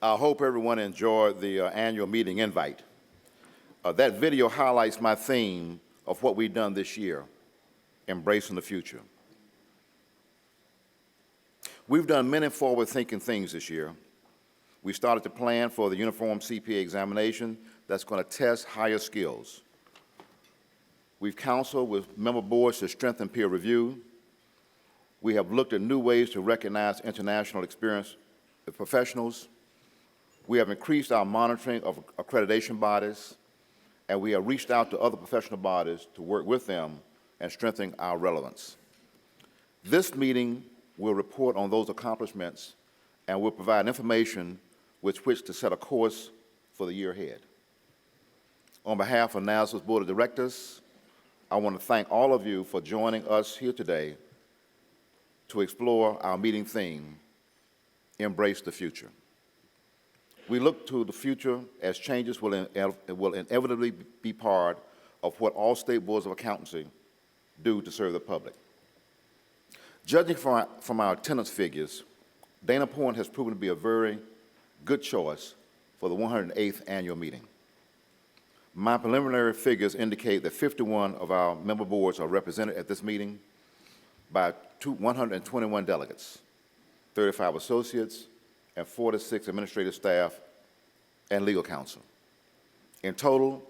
I hope everyone enjoyed the annual meeting invite. That video highlights my theme of what we've done this year, embracing the future. We've done many forward-thinking things this year. We started to plan for the uniform CPA examination that's going to test higher skills. We've counseled with member boards to strengthen peer review. We have looked at new ways to recognize international experience professionals. We have increased our monitoring of accreditation bodies, and we have reached out to other professional bodies to work with them and strengthen our relevance. This meeting will report on those accomplishments and will provide information with which to set a course for the year ahead. On behalf of NASBA's Board of Directors, I want to thank all of you for joining us here today to explore our meeting theme, Embrace the Future. We look to the future as changes will inevitably be part of what all state boards of accountancy do to serve the public. Judging from our attendance figures, Davenport has proven to be a very good choice for the 108th annual meeting. My preliminary figures indicate that 51 of our member boards are represented at this meeting by 121 delegates, 35 associates, and 46 administrative staff and legal counsel. In total,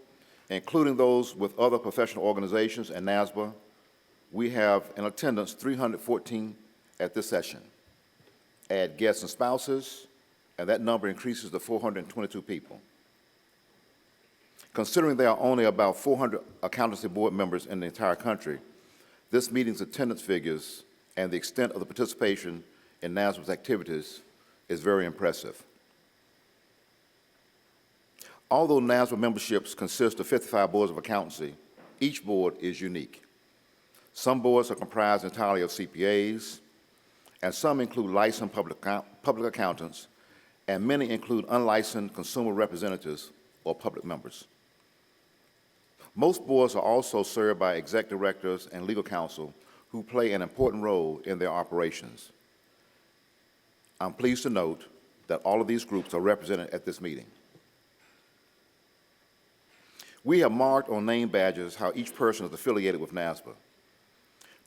including those with other professional organizations and NASBA, we have in attendance 314 at this session. Add guests and spouses, and that number increases to 422 people. Considering there are only about 400 accountancy board members in the entire country, this meeting's attendance figures and the extent of the participation in NASBA's activities is very impressive. Although NASBA memberships consist of 55 boards of accountancy, each board is unique. Some boards are comprised entirely of CPAs, and some include licensed public accountants, and many include unlicensed consumer representatives or public members. Most boards are also served by exec directors and legal counsel who play an important role in their operations. I'm pleased to note that all of these groups are represented at this meeting. We have marked on name badges how each person is affiliated with NASBA.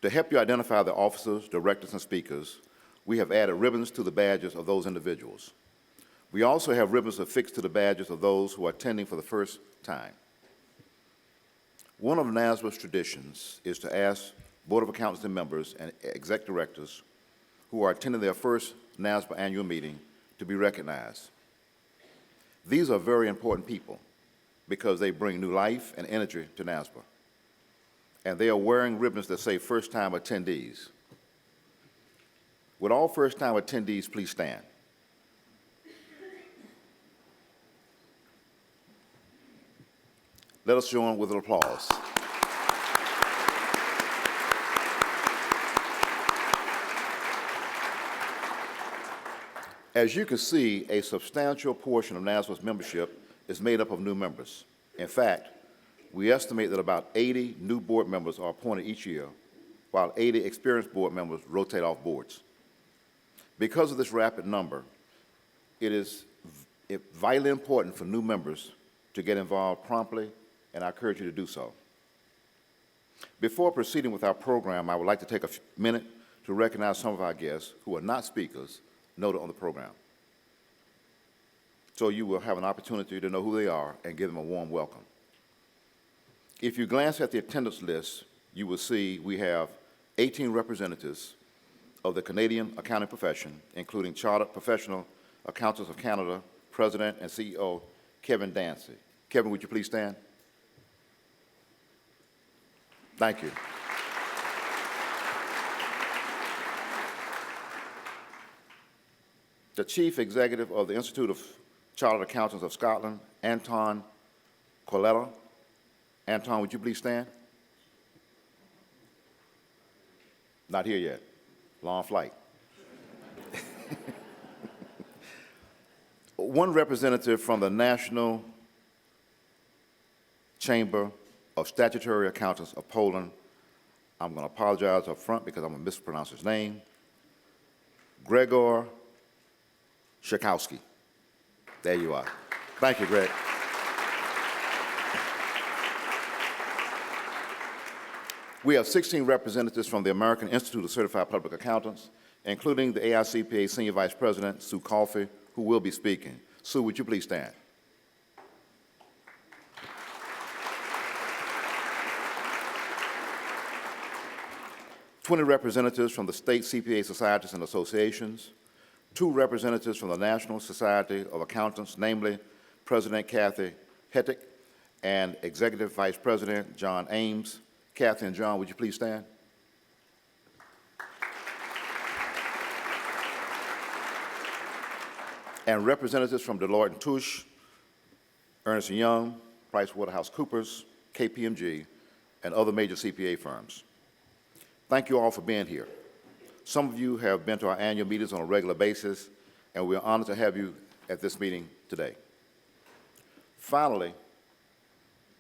To help you identify the officers, directors, and speakers, we have added ribbons to the badges of those individuals. We also have ribbons affixed to the badges of those who are attending for the first time. One of NASBA's traditions is to ask Board of Accountancy members and exec directors who are attending their first NASBA annual meeting to be recognized. These are very important people because they bring new life and energy to NASBA, and they are wearing ribbons that say first-time attendees. Would all first-time attendees please stand? Let us join with an applause. As you can see, a substantial portion of NASBA's membership is made up of new members. In fact, we estimate that about 80 new board members are appointed each year, while 80 experienced board members rotate off boards. Because of this rapid number, it is vitally important for new members to get involved promptly, and I encourage you to do so. Before proceeding with our program, I would like to take a minute to recognize some of our guests who are not speakers noted on the program, so you will have an opportunity to know who they are and give them a warm welcome. If you glance at the attendance list, you will see we have 18 representatives of the Canadian accounting profession, including Chartered Professional Accountants of Canada, President and CEO Kevin Dancy. Kevin, would you please stand? Thank you. The Chief Executive of the Institute of Chartered Accountants of Scotland, Anton Coletta. Anton, would you please stand? Not here yet. Long flight. One representative from the National Chamber of Statutory Accountants of Poland. I'm going to apologize up front because I'm going to mispronounce his name. Gregor Szakowski. There you are. Thank you, Greg. We have 16 representatives from the American Institute of Certified Public Accountants, including the AICPA Senior Vice President, Sue Coffey, who will be speaking. Sue, would you please stand? "20 representatives from the state CPA societies and associations, 2 representatives from the National Society of Accountants, namely President Kathy Hettick and Executive Vice President John Ames. Kathy and John, would you please stand? And representatives from Deloitte & Touche, Ernst & Young, PricewaterhouseCoopers, KPMG, and other major CPA firms. Thank you all for being here. Some of you have been to our annual meetings on a regular basis, and we are honored to have you at this meeting today. Finally,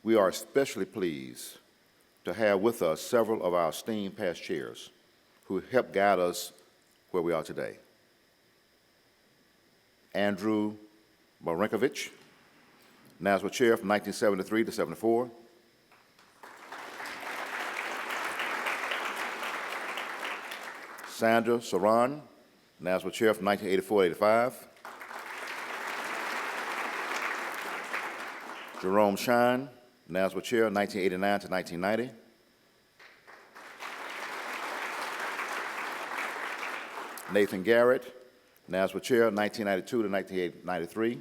we are especially pleased to have with us several of our esteemed past chairs who helped guide us where we are today. Andrew Marinkovich, NASWA Chair from 1973 to 74. Sandra Saran, NASWA Chair from 1984 to 85. Jerome Shine, NASWA Chair 1989 to 1990. Nathan Garrett, NASWA Chair 1992 to 1993.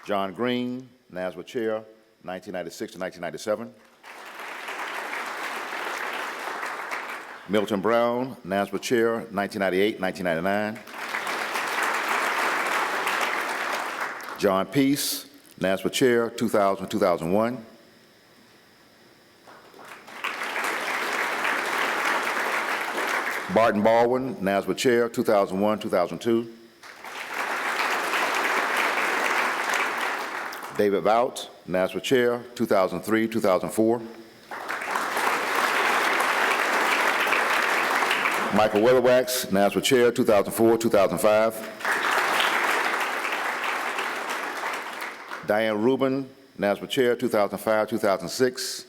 John Green, NASWA Chair 1996 to 1997. Milton Brown, NASWA Chair 1998-1999. John Peace, NASWA Chair 2000-2001. Barton Baldwin, NASWA Chair 2001-2002. David Vout, NASWA Chair 2003-2004. Michael Weatherwax, NASWA Chair 2004-2005. Diane Rubin, NASWA Chair 2005-2006.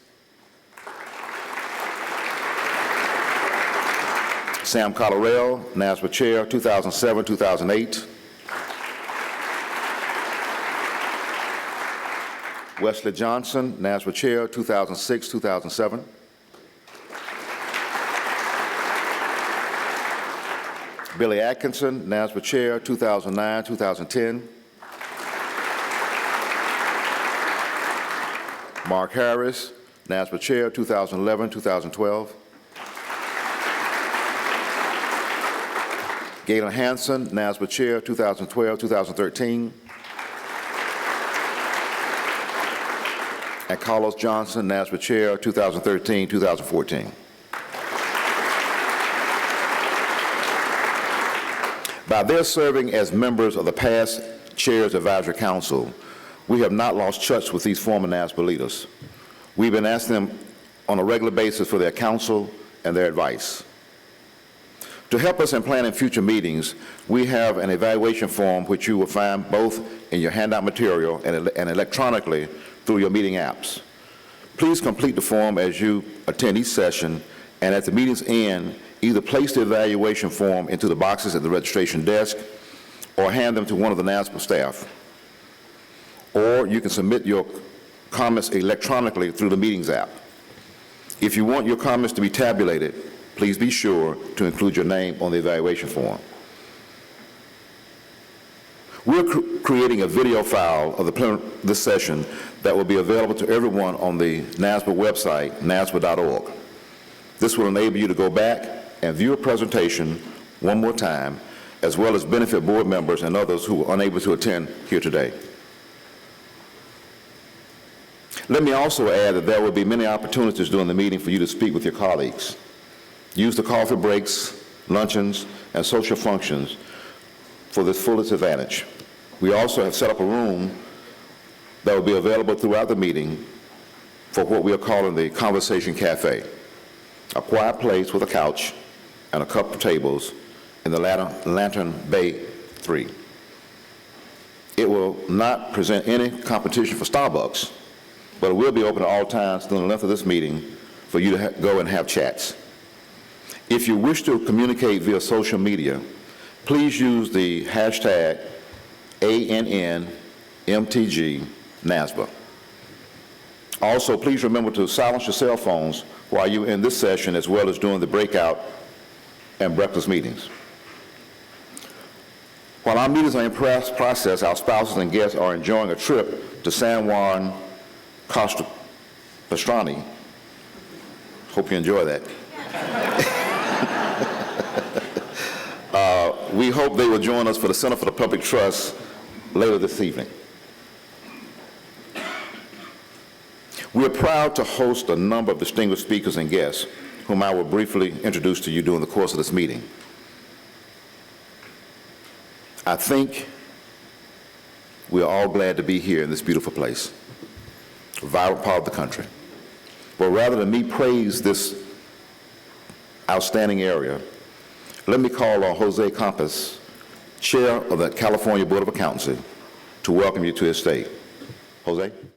Sam Collarell, NASWA Chair 2007-2008. Wesley Johnson, NASWA Chair 2006-2007. Billy Atkinson, NASWA Chair 2009-2010. Mark Harris, NASWA Chair 2011-2012. Galen Hansen, NASWA Chair 2012-2013. And Carlos Johnson, NASWA Chair 2013-2014. By their serving as members of the past Chairs Advisory Council, we have not lost touch with these former NASPA leaders. We've been asking them on a regular basis for their counsel and their advice. To help us in planning future meetings, we have an evaluation form which you will find both in your handout material and electronically through your meeting apps. Please complete the form as you attend each session, and at the meeting's end, either place the evaluation form into the boxes at the registration desk or hand them to one of the NASPA staff. Or you can submit your comments electronically through the meetings app. If you want your comments to be tabulated, please be sure to include your name on the evaluation form. We're creating a video file of this session that will be available to everyone on the NASPA website, naspa.org. This will enable you to go back and view a presentation one more time, as well as benefit board members and others who were unable to attend here today. Let me also add that there will be many opportunities during the meeting for you to speak with your colleagues. Use the coffee breaks, luncheons, and social functions for this fullest advantage. We also have set up a room that will be available throughout the meeting for what we are calling the Conversation Cafe, a quiet place with a couch and a couple of tables in the Lantern Bay 3. It will not present any competition for Starbucks, but it will be open at all times during the length of this meeting for you to go and have chats. If you wish to communicate via social media, please use the hashtag ANNMTGNASBA. Also, please remember to silence your cell phones while you're in this session as well as during the breakout and breakfast meetings. While our meetings are in process, our spouses and guests are enjoying a trip to San Juan Costa Pastrani. Hope you enjoy that. We hope they will join us for the Center for the Public Trust later this evening. We are proud to host a number of distinguished speakers and guests whom I will briefly introduce to you during the course of this meeting. I think we are all glad to be here in this beautiful place, a vibrant part of the country. But rather than me praise this outstanding area, let me call on Jose Campos, Chair of the California Board of Accountancy, to welcome you to his stage. Jose?